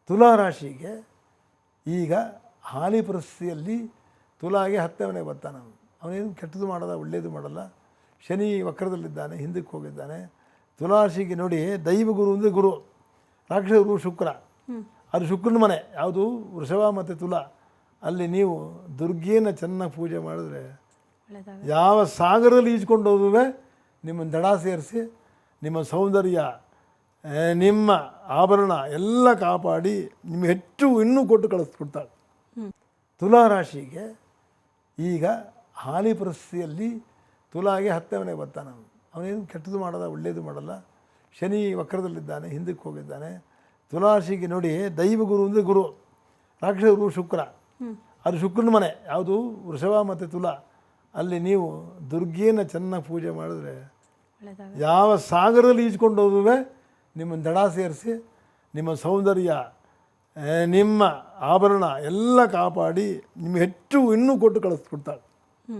ತುಲಾ ರಾಶಿಗೆ ಈಗ ಹಾಲಿ ಪರಿಸ್ಥಿತಿಯಲ್ಲಿ ತುಲಾಗೆ 10ನೇ ಮನೆಗೆ ಬರ್ತಾನೆ. ಅವನೇನು ಕೆಟ್ಟದ್ದು ಮಾಡಲ್ಲ, ಒಳ್ಳೆಯದು ಮಾಡಲ್ಲ. ಶನಿ ವಕ್ರದಲ್ಲಿದ್ದಾನೆ, ಹಿಂದಕ್ಕೆ ಹೋಗಿದ್ದಾನೆ. ತುಲಾರಾಶಿಗೆ ನೋಡಿ, ದೈವಗುರು ಅಂದರೆ ಗುರು, ರಾಕ್ಷಸ ಗುರು ಶುಕ್ರ. ಅದು ಶುಕ್ರನ ಮನೆ ಯಾವುದು, ವೃಷಭ ಮತ್ತು ತುಲಾ. ಅಲ್ಲಿ ನೀವು ದುರ್ಗೆಯನ್ನು ಚೆನ್ನಾಗಿ ಪೂಜೆ ಮಾಡಿದ್ರೆ ಯಾವ ಸಾಗರದಲ್ಲಿ ಈಜ್ಕೊಂಡು ಹೋದುವೆ ನಿಮ್ಮನ್ನು ದಡ ಸೇರಿಸಿ ನಿಮ್ಮ ಸೌಂದರ್ಯ, ನಿಮ್ಮ ಆಭರಣ ಎಲ್ಲ ಕಾಪಾಡಿ ನಿಮಗೆ ಹೆಚ್ಚು ಇನ್ನೂ ಕೊಟ್ಟು ಕಳಿಸ್ಬಿಡ್ತಾಳೆ. ತುಲಾರಾಶಿಗೆ ಈಗ ಹಾಲಿ ಪರಿಸ್ಥಿತಿಯಲ್ಲಿ ತುಲಾಗೆ 10ನೇ ಮನೆಗೆ ಬರ್ತಾನೆ. ಅವನೇನು ಕೆಟ್ಟದ್ದು ಮಾಡಲ್ಲ, ಒಳ್ಳೆಯದು ಮಾಡಲ್ಲ. ಶನಿ ವಕ್ರದಲ್ಲಿದ್ದಾನೆ, ಹಿಂದಕ್ಕೆ ಹೋಗಿದ್ದಾನೆ. ತುಲಾರಾಶಿಗೆ ನೋಡಿ, ದೈವಗುರು ಅಂದರೆ ಗುರು, ರಾಕ್ಷಸ ಗುರು ಶುಕ್ರ. ಅದು ಶುಕ್ರನ ಮನೆ ಯಾವುದು, ವೃಷಭ ಮತ್ತು ತುಲಾ. ಅಲ್ಲಿ ನೀವು ದುರ್ಗೆಯನ್ನು ಚೆನ್ನಾಗಿ ಪೂಜೆ ಮಾಡಿದ್ರೆ ಯಾವ ಸಾಗರದಲ್ಲಿ ಈಜ್ಕೊಂಡು ಹೋದುವೆ ನಿಮ್ಮನ್ನು ದಡ ಸೇರಿಸಿ ನಿಮ್ಮ ಸೌಂದರ್ಯ, ನಿಮ್ಮ ಆಭರಣ ಎಲ್ಲ ಕಾಪಾಡಿ ನಿಮಗೆ ಹೆಚ್ಚು ಇನ್ನೂ ಕೊಟ್ಟು ಕಳಿಸ್ಬಿಡ್ತಾಳೆ.